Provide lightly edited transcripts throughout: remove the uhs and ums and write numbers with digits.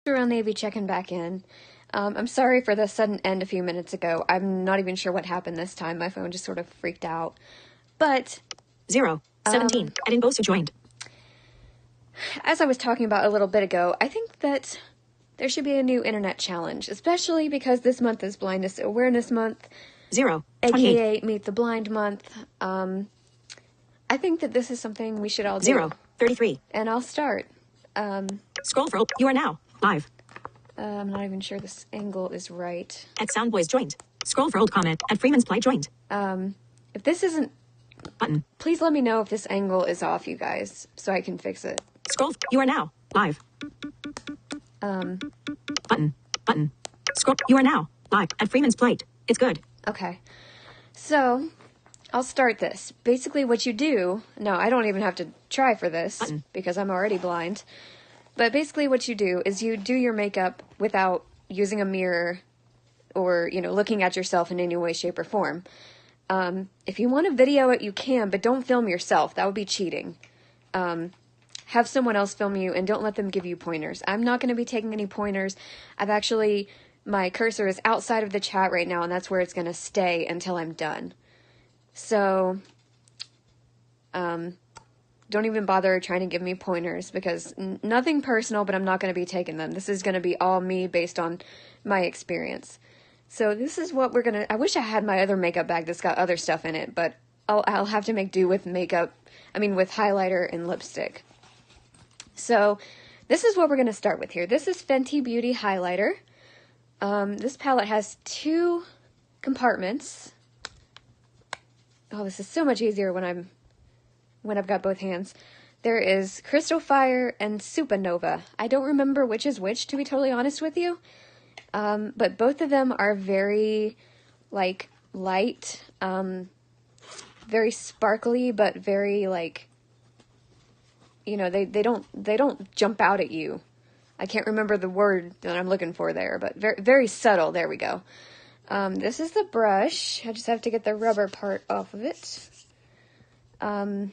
SelsRoyalNavy checking back in. I'm sorry for the sudden end a few minutes ago. I'm not even sure what happened this time. My phone just sort of freaked out. But 017 and Bosu joined. As I was talking about a little bit ago, I think that there should be a new internet challenge, especially because this month is Blindness Awareness Month, 0 aka Meet the Blind Month. I think that this is something we should all do. 033. And I'll start. Scroll for you are now live. I'm not even sure this angle is right. At Soundboys joined. Scroll for old comment. At Freeman's Play joined. If this isn't... Button. Please let me know if this angle is off, you guys, so I can fix it. Scroll. You are now live. Button. Scroll. You are now live at Freeman's Plate. It's good. Okay. So, I'll start this. Basically what you do... No, I don't even have to try for this, because I'm already blind. But basically what you do is you do your makeup without using a mirror or, looking at yourself in any way, shape, or form. If you want to video it, you can, but don't film yourself. That would be cheating. Have someone else film you, and don't let them give you pointers. I'm not going to be taking any pointers. My cursor is outside of the chat right now, and that's where it's going to stay until I'm done. So, don't even bother trying to give me pointers, because nothing personal, but I'm not going to be taking them. This is going to be all me based on my experience. So this is what we're going to... I wish I had my other makeup bag that's got other stuff in it, but I'll have to make do with with highlighter and lipstick. So this is what we're going to start with here. This is Fenty Beauty highlighter. This palette has 2 compartments. Oh, this is so much easier when I've got both hands. There is Crystal Fire and Supernova. I don't remember which is which, to be totally honest with you. But both of them are very, light, very sparkly, but very, they don't jump out at you. I can't remember the word that I'm looking for there, but very, very subtle. There we go. This is the brush. I just have to get the rubber part off of it. And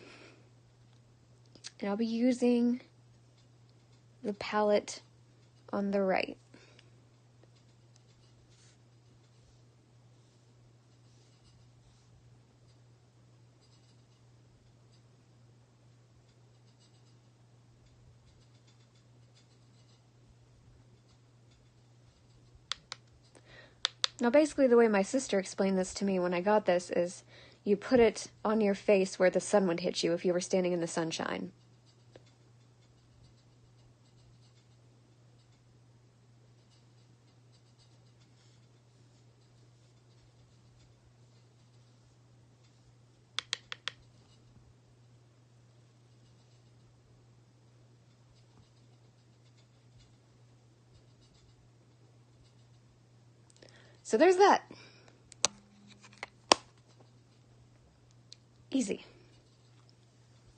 I'll be using the palette on the right. Now, basically, the way my sister explained this to me when I got this is you put it on your face where the sun would hit you if you were standing in the sunshine. So there's that. Easy.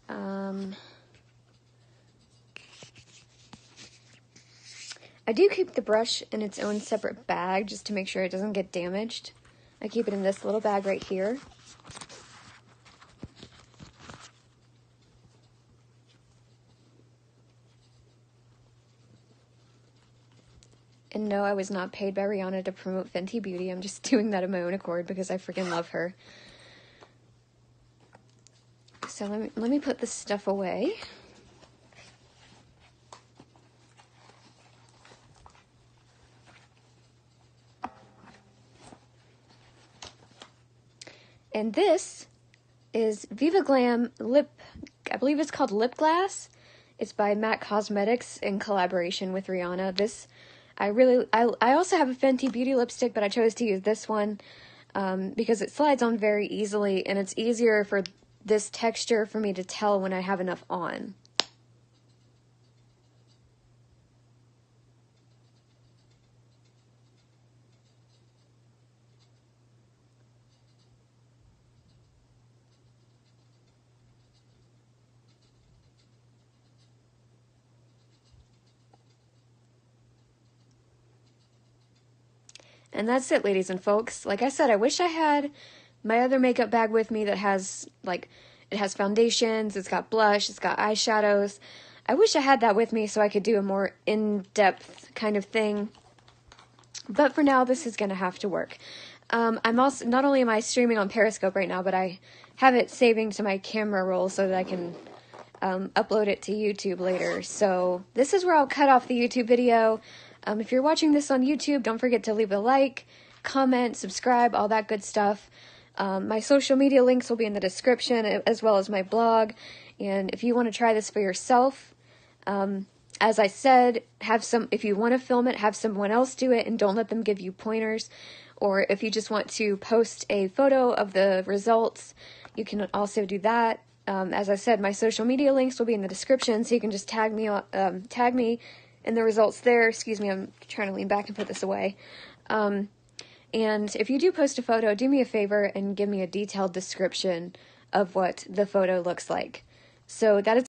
I do keep the brush in its own separate bag just to make sure it doesn't get damaged. I keep it in this little bag right here. And no, I was not paid by Rihanna to promote Fenty Beauty. I'm just doing that of my own accord because I freaking love her. So let me put this stuff away. And this is Viva Glam Lip, I believe it's called Lip Glass. It's by MAC Cosmetics in collaboration with Rihanna. This, I also have a Fenty Beauty lipstick, but I chose to use this one because it slides on very easily, and it's easier for this texture for me to tell when I have enough on. And that's it, ladies and folks. Like I said, I wish I had my other makeup bag with me that has, it has foundations, it's got blush, it's got eyeshadows. I wish I had that with me so I could do a more in-depth kind of thing. But for now, this is going to have to work. I'm also, not only am I streaming on Periscope right now, but I have it saving to my camera roll so that I can upload it to YouTube later. So this is where I'll cut off the YouTube video. If you're watching this on YouTube, don't forget to leave a like, comment, subscribe, all that good stuff. My social media links will be in the description, as well as my blog. And if you want to try this for yourself, as I said, if you want to film it, have someone else do it and don't let them give you pointers. Or if you just want to post a photo of the results, you can also do that. As I said, my social media links will be in the description, so you can just tag me in the results there. Excuse me, I'm trying to lean back and put this away. And if you do post a photo, do me a favor and give me a detailed description of what the photo looks like. So that is